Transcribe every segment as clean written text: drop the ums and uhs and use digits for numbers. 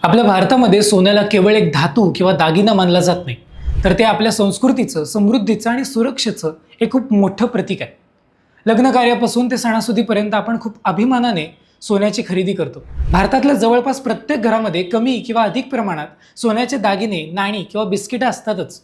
आपल्या भारतामध्ये सोन्याला केवळ एक धातू किंवा दागिना मानला जात नाही, तर ते आपल्या संस्कृतीचं, समृद्धीचं आणि सुरक्षेचं एक खूप मोठं प्रतीक आहे. लग्न कार्यापासून ते सणासुदीपर्यंत आपण खूप अभिमानाने सोन्याची खरेदी करतो. भारतातल्या जवळपास प्रत्येक घरामध्ये कमी किंवा अधिक प्रमाणात सोन्याचे दागिने, नाणी किंवा बिस्किटं असतातच.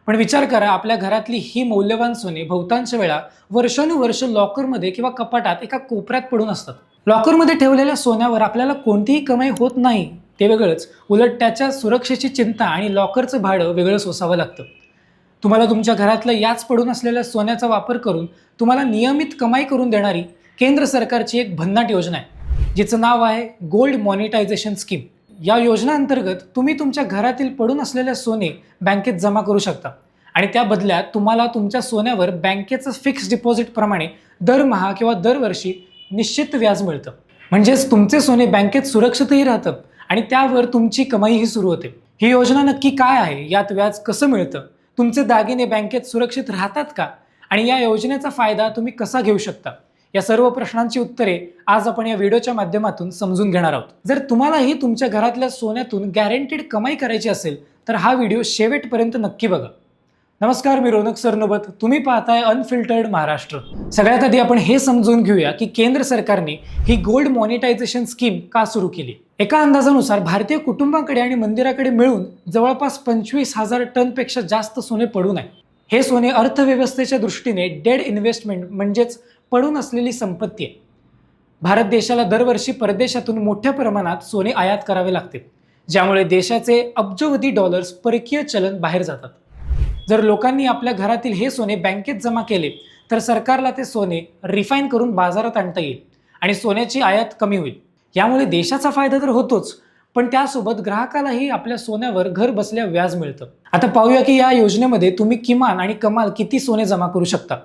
पण विचार करा, आपल्या घरातली ही मौल्यवान सोने बहुतांश वेळा वर्षानुवर्ष लॉकरमध्ये किंवा कपाटात एका कोपऱ्यात पडून असतात. लॉकरमध्ये ठेवलेल्या सोन्यावर आपल्याला कोणतीही कमाई होत नाही ते वेगळंच, उलट त्याच्या सुरक्षेची चिंता आणि लॉकरचं भाडं वेगळं सोसावं लागतं. तुम्हाला तुमच्या घरातलं याच पडून असलेल्या सोन्याचा वापर करून तुम्हाला नियमित कमाई करून देणारी केंद्र सरकारची एक भन्नाट योजना आहे, जिचं नाव आहे गोल्ड मॉनिटायझेशन स्कीम. या योजनेअंतर्गत तुम्ही तुमच्या घरातील पडून असलेले सोने बँकेत जमा करू शकता आणि त्या बदल्यात तुम्हाला तुमच्या सोन्यावर बँकेचं फिक्स डिपॉझिट प्रमाणे दरमहा किंवा दरवर्षी निश्चित व्याज मिळतं. म्हणजेच तुमचे सोने बँकेत सुरक्षितही राहतं आणि त्यावर तुमची कमाईही सुरू होते. ही योजना नक्की काय आहे, यात व्याज कसं मिळतं, तुमचे दागिने बँकेत सुरक्षित राहतात का आणि या योजनेचा फायदा तुम्ही कसा घेऊ शकता, या सर्व प्रश्नांची उत्तरे आज आपण या व्हिडिओच्या माध्यमातून समजून घेणार आहोत. जर तुम्हालाही तुमच्या घरातल्या सोन्यातून गॅरंटीड कमाई करायची असेल तर हा व्हिडिओ शेवटपर्यंत नक्की बघा. नमस्कार, मी रोनक सरनोबत. तुम्ही पाहताय अनफिल्टर्ड महाराष्ट्र. सगळ्यात आधी आपण हे समजून घेऊया की केंद्र सरकारने ही गोल्ड मॉनिटायझेशन स्कीम का सुरू केली. एका अंदाजानुसार भारतीय कुटुंबाकडे आणि मंदिराकडे मिळून जवळपास 25,000 टनपेक्षा जास्त सोने पडून आहे. हे सोने अर्थव्यवस्थेच्या दृष्टीने डेड इन्व्हेस्टमेंट म्हणजेच पडून असलेली संपत्ती आहे. भारत देशाला दरवर्षी परदेशातून मोठ्या प्रमाणात सोने आयात करावे लागते, ज्यामुळे देशाचे अब्जोवधी डॉलर्स परकीय चलन बाहेर जातात. जर लोकांनी आपल्या घरातील हे सोने बँकेत जमा केले तर सरकारला ते सोने रिफाईन करून बाजारात आणता येईल आणि सोन्याची आयात कमी होईल. यामुळे देशाचा फायदा तर होतोच, पण त्यासोबत ग्राहकालाही आपल्या सोन्यावर घर बसल्या व्याज मिळतं. आता पाहूया की या योजनेमध्ये तुम्ही किमान आणि कमाल किती सोने जमा करू शकता.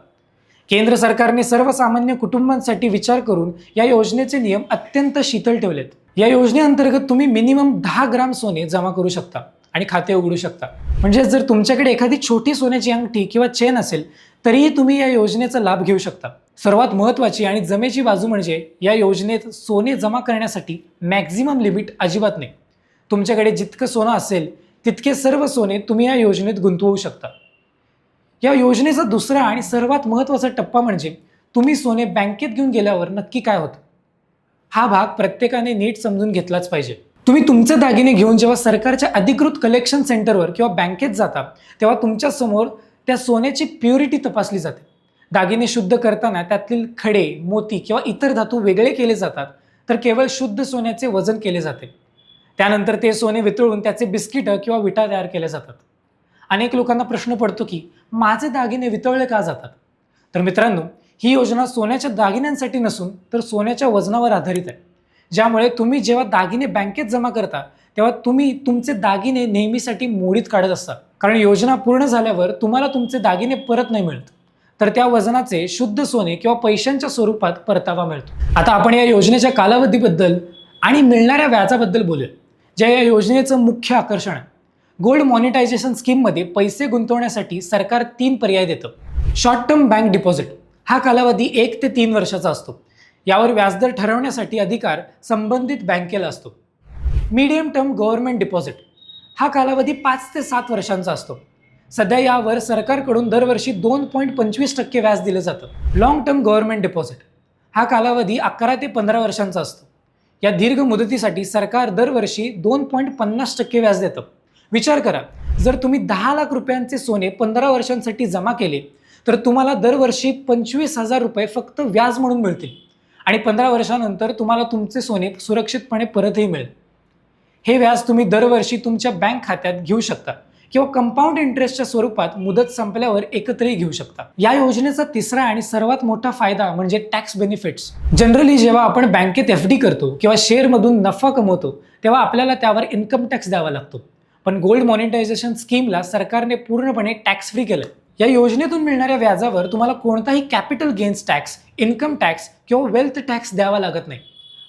केंद्र सरकारने सर्वसामान्य कुटुंबांसाठी विचार करून या योजनेचे नियम अत्यंत शिथिल ठेवलेत. या योजनेअंतर्गत तुम्ही मिनिमम 10 ग्राम सोने जमा करू शकता आणि खाते उघडू शकता. म्हणजे जर तुमच्याकडे एखादी छोटी सोन्याची अंगठी किंवा चेन असेल तरीही तुम्ही या योजनेचा लाभ घेऊ शकता. सर्वात महत्त्वाची आणि जमेची बाजू म्हणजे या योजनेत सोने जमा करण्यासाठी मॅक्झिमम लिमिट अजिबात नाही. तुमच्याकडे जितकं सोनं असेल तितके सर्व सोने तुम्ही या योजनेत गुंतवू शकता. या योजनेचा दुसरा आणि सर्वात महत्त्वाचा टप्पा म्हणजे तुम्ही सोने बँकेत घेऊन गेल्यावर नक्की काय होतं. हा भाग प्रत्येकाने नीट समजून घेतलाच पाहिजे. तुम्ही तुमचे दागिने घेऊन जेव्हा सरकारच्या अधिकृत कलेक्शन सेंटरवर किंवा बँकेत जाता तेव्हा तुमच्या समोर त्या सोन्याची प्युरिटी तपासली जाते. दागिने शुद्ध करताना त्यातील खडे, मोती किंवा इतर धातू वेगळे केले जातात, तर केवळ शुद्ध सोन्याचे वजन केले जाते. त्यानंतर ते सोने वितळून त्याचे बिस्किटं किंवा विटा तयार केल्या जातात. अनेक लोकांना प्रश्न पडतो की माझे दागिने वितळले का जातात. तर मित्रांनो, ही योजना सोन्याच्या दागिन्यांसाठी नसून तर सोन्याच्या वजनावर आधारित आहे. ज्यामुळे तुम्ही जेव्हा दागिने बँकेत जमा करता तेव्हा तुम्ही तुमचे दागिने नेहमीसाठी मोडीत काढत असता, कारण योजना पूर्ण झाल्यावर तुम्हाला तुमचे दागिने परत नाही मिळत, तर त्या वजनाचे शुद्ध सोने किंवा पैशांच्या स्वरूपात परतावा मिळतो. आता आपण या योजनेच्या कालावधीबद्दल आणि मिळणाऱ्या व्याजाबद्दल बोलूया, जे या योजनेचं मुख्य आकर्षण आहे. गोल्ड मॉनिटायझेशन स्कीममध्ये पैसे गुंतवण्यासाठी सरकार 3 पर्याय देतं. शॉर्ट टर्म बँक डिपॉझिट हा कालावधी 1 ते 3 वर्षाचा असतो. यावर व्याजदर ठरवण्यासाठी अधिकार संबंधित बँकेला असतो. मीडियम टर्म गव्हर्नमेंट डिपॉझिट हा कालावधी 5 ते 7 वर्षांचा असतो. सध्या यावर सरकारकडून दरवर्षी 2.25% व्याज दिलं जातं. लॉंग टर्म गव्हर्नमेंट डिपॉझिट हा कालावधी 11 ते 15 वर्षांचा असतो. या दीर्घ मुदतीसाठी सरकार दरवर्षी 2.50% व्याज देतं. विचार करा, जर तुम्ही 10 लाख रुपयांचे सोने 15 वर्षांसाठी जमा केले तर तुम्हाला दरवर्षी 25,000 रुपये फक्त व्याज म्हणून मिळतील आणि 15 वर्षानंतर तुम्हाला तुमचे सोने सुरक्षितपणे परतही मिळेल. हे व्याज तुम्ही दरवर्षी तुमच्या बँक खात्यात घेऊ शकता किंवा कंपाऊंड इंटरेस्टच्या स्वरूपात मुदत संपल्यावर एकत्रही घेऊ शकता. या योजनेचा तिसरा आणि सर्वात मोठा फायदा म्हणजे टॅक्स बेनिफिट्स. जनरली जेव्हा आपण बँकेत FD करतो किंवा शेअरमधून नफा कमवतो तेव्हा आपल्याला त्यावर इन्कम टॅक्स द्यावा लागतो, पण गोल्ड मॉनिटायझेशन स्कीमला सरकारने पूर्णपणे टॅक्स फ्री केलं. या योजनेतून मिळणाऱ्या व्याजावर तुम्हाला कोणताही capital gains tax, income tax किंवा वेल्थ टॅक्स द्यावा लागत नाही.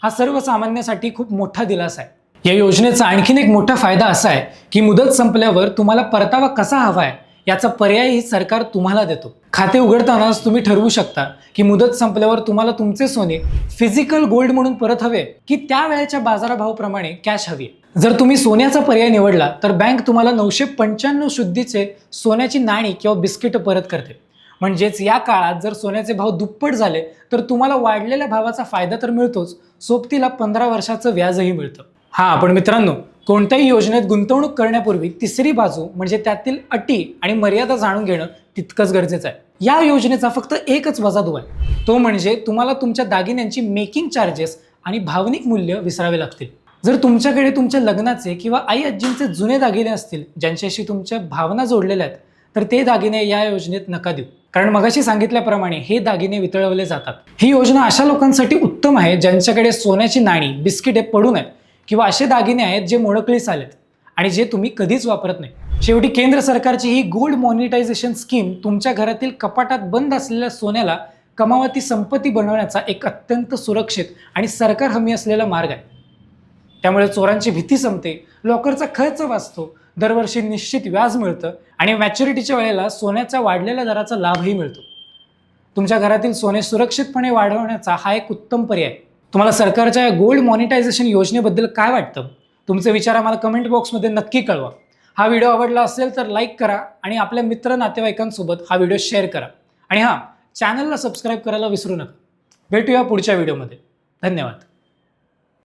हा सर्वसामान्यांसाठी खूप मोठा दिलासा आहे. या योजनेचा आणखीन एक मोठा फायदा असा आहे की मुदत संपल्यावर तुम्हाला परतावा कसा हवा आहे याचा पर्यायही सरकार तुम्हाला देतो. खाते उघडतानाच तुम्ही ठरवू शकता की मुदत संपल्यावर तुम्हाला तुमचे सोने फिजिकल गोल्ड म्हणून परत हवे की त्या वेळेच्या बाजारभावाप्रमाणे कॅश हवी. जर तुम्ही सोन्याचा पर्याय निवडला तर बँक तुम्हाला 995 शुद्धीचे सोन्याची नाणी किंवा बिस्किट परत करते. म्हणजेच या काळात जर सोन्याचे भाव दुप्पट झाले तर तुम्हाला वाढलेल्या भावाचा फायदा तर मिळतोच, सोबतीला 15 वर्षाचं व्याजही मिळतं. हा, पण मित्रांनो, कोणत्याही योजनेत गुंतवणूक करण्यापूर्वी तिसरी बाजू म्हणजे त्यातील अटी आणि मर्यादा जाणून घेणं तितकंच गरजेचं आहे. या योजनेचा फक्त एकच वजादू आहे, तो म्हणजे तुम्हाला तुमच्या दागिन्यांची मेकिंग चार्जेस आणि भावनिक मूल्य विसरावे लागतील. जर तुमच्याकडे तुमच्या लग्नाचे किंवा आई आजींचे जुने दागिने असतील ज्यांच्याशी तुमच्या भावना जोडलेल्या आहेत, तर ते दागिने या योजनेत नका देऊ, कारण मगाशी सांगितल्याप्रमाणे हे दागिने वितळवले जातात. ही योजना अशा लोकांसाठी उत्तम आहे ज्यांच्याकडे सोन्याची नाणी, बिस्किटे पडून आहेत किंवा असे दागिने आहेत जे मोडकळीस आलेत आणि जे तुम्ही कधीच वापरत नाही. शेवटी केंद्र सरकारची ही गोल्ड मॉनिटायझेशन स्कीम तुमच्या घरातील कपाटात बंद असलेल्या सोन्याला कमावती संपत्ती बनवण्याचा एक अत्यंत सुरक्षित आणि सरकार हमी असलेला मार्ग आहे. त्यामुळे चोरांची भीती संपते, लॉकरचा खर्च वाचतो, दरवर्षी निश्चित व्याज मिळतं आणि मॅच्युरिटीच्या वेळेला सोन्याच्या वाढलेल्या दराचा लाभही मिळतो. तुमच्या घरातील सोने सुरक्षितपणे वाढवण्याचा हा एक उत्तम पर्याय. तुम्हाला सरकारच्या गोल्ड मॉनिटायझेशन योजनेबद्दल काय वाटतं? तुमचे विचार आम्हाला कमेंट बॉक्समध्ये नक्की कळवा. हा व्हिडिओ आवडला असेल तर लाईक करा आणि आपल्या मित्र नातेवाईकांसोबत हा व्हिडिओ शेअर करा. आणि हां, चॅनलला सबस्क्राईब करायला विसरू नका. भेटूया पुढच्या व्हिडिओमध्ये. धन्यवाद.